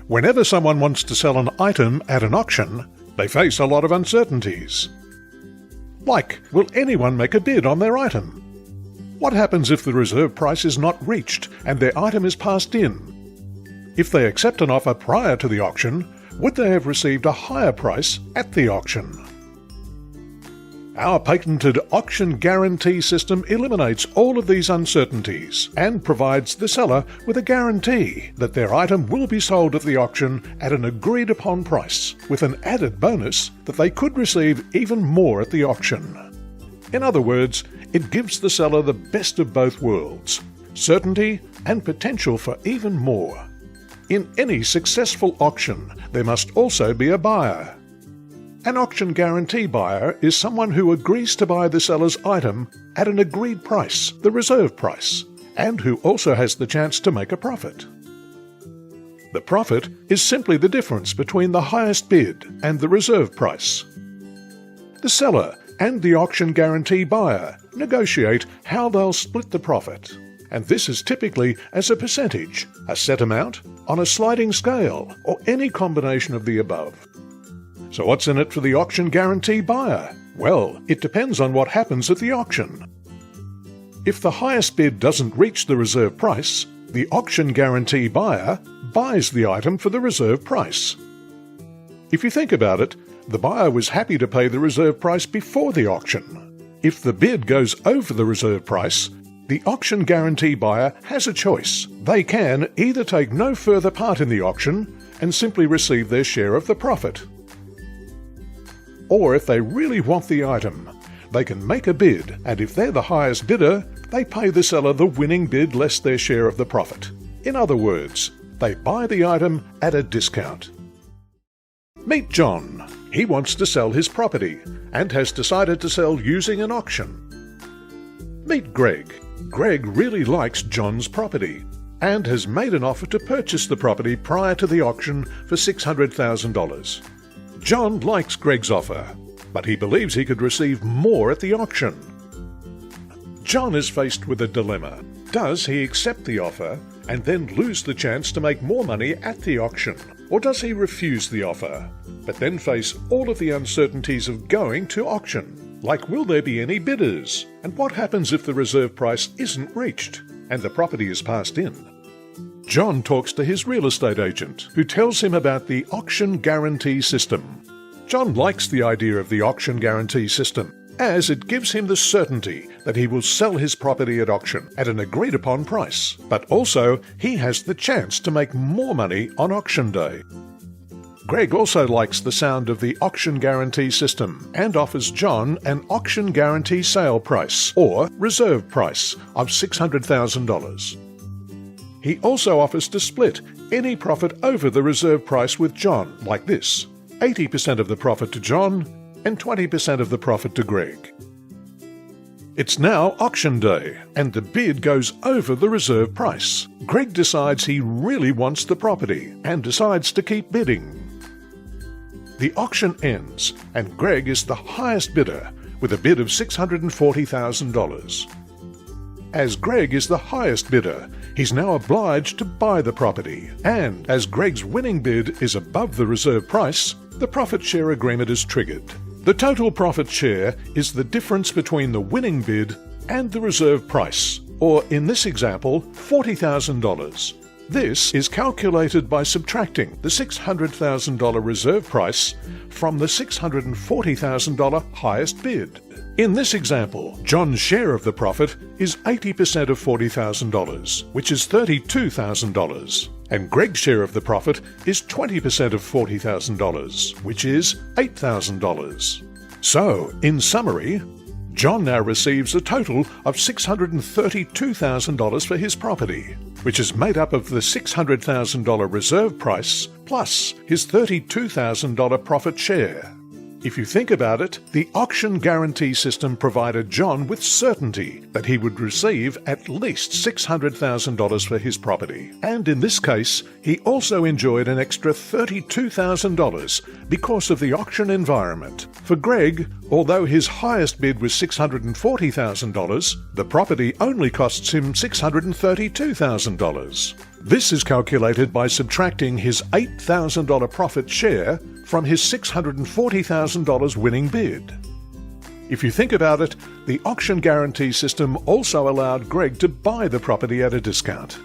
Whenever someone wants to sell an item at an auction, they face a lot of uncertainties. Like, will anyone make a bid on their item? What happens if the reserve price is not reached and their item is passed in? If they accept an offer prior to the auction, would they have received a higher price at the auction? Our patented auction guarantee system eliminates all of these uncertainties and provides the seller with a guarantee that their item will be sold at the auction at an agreed upon price, with an added bonus that they could receive even more at the auction. In other words, it gives the seller the best of both worlds, certainty and potential for even more. In any successful auction, there must also be a buyer. An auction guarantee buyer is someone who agrees to buy the seller's item at an agreed price, the reserve price, and who also has the chance to make a profit. The profit is simply the difference between the highest bid and the reserve price. The seller and the auction guarantee buyer negotiate how they'll split the profit, and this is typically as a percentage, a set amount, on a sliding scale, or any combination of the above. So what's in it for the auction guarantee buyer? Well, it depends on what happens at the auction. If the highest bid doesn't reach the reserve price, the auction guarantee buyer buys the item for the reserve price. If you think about it, the buyer was happy to pay the reserve price before the auction. If the bid goes over the reserve price, the auction guarantee buyer has a choice. They can either take no further part in the auction and simply receive their share of the profit. Or if they really want the item, they can make a bid, and if they're the highest bidder, they pay the seller the winning bid less their share of the profit. In other words, they buy the item at a discount. Meet John. He wants to sell his property and has decided to sell using an auction. Meet Greg. Greg really likes John's property and has made an offer to purchase the property prior to the auction for $600,000. John likes Greg's offer, but he believes he could receive more at the auction. John is faced with a dilemma. Does he accept the offer and then lose the chance to make more money at the auction? Or does he refuse the offer, but then face all of the uncertainties of going to auction? Like, will there be any bidders? And what happens if the reserve price isn't reached and the property is passed in? John talks to his real estate agent, who tells him about the auction guarantee system. John likes the idea of the auction guarantee system, as it gives him the certainty that he will sell his property at auction at an agreed-upon price, but also he has the chance to make more money on auction day. Greg also likes the sound of the auction guarantee system and offers John an auction guarantee sale price, or reserve price, of $600,000. He also offers to split any profit over the reserve price with John, like this: 80% of the profit to John and 20% of the profit to Greg. It's now auction day, and the bid goes over the reserve price. Greg decides he really wants the property and decides to keep bidding. The auction ends, and Greg is the highest bidder with a bid of $640,000. As Greg is the highest bidder, he's now obliged to buy the property, and as Greg's winning bid is above the reserve price, the profit share agreement is triggered. The total profit share is the difference between the winning bid and the reserve price, or in this example, $40,000. This is calculated by subtracting the $600,000 reserve price from the $640,000 highest bid. In this example, John's share of the profit is 80% of $40,000, which is $32,000, and Greg's share of the profit is 20% of $40,000, which is $8,000. So, in summary, John now receives a total of $632,000 for his property, which is made up of the $600,000 reserve price plus his $32,000 profit share. If you think about it, the auction guarantee system provided John with certainty that he would receive at least $600,000 for his property. And in this case, he also enjoyed an extra $32,000 because of the auction environment. For Greg, although his highest bid was $640,000, the property only costs him $632,000. This is calculated by subtracting his $8,000 profit share from his $640,000 winning bid. If you think about it, the auction guarantee system also allowed Greg to buy the property at a discount.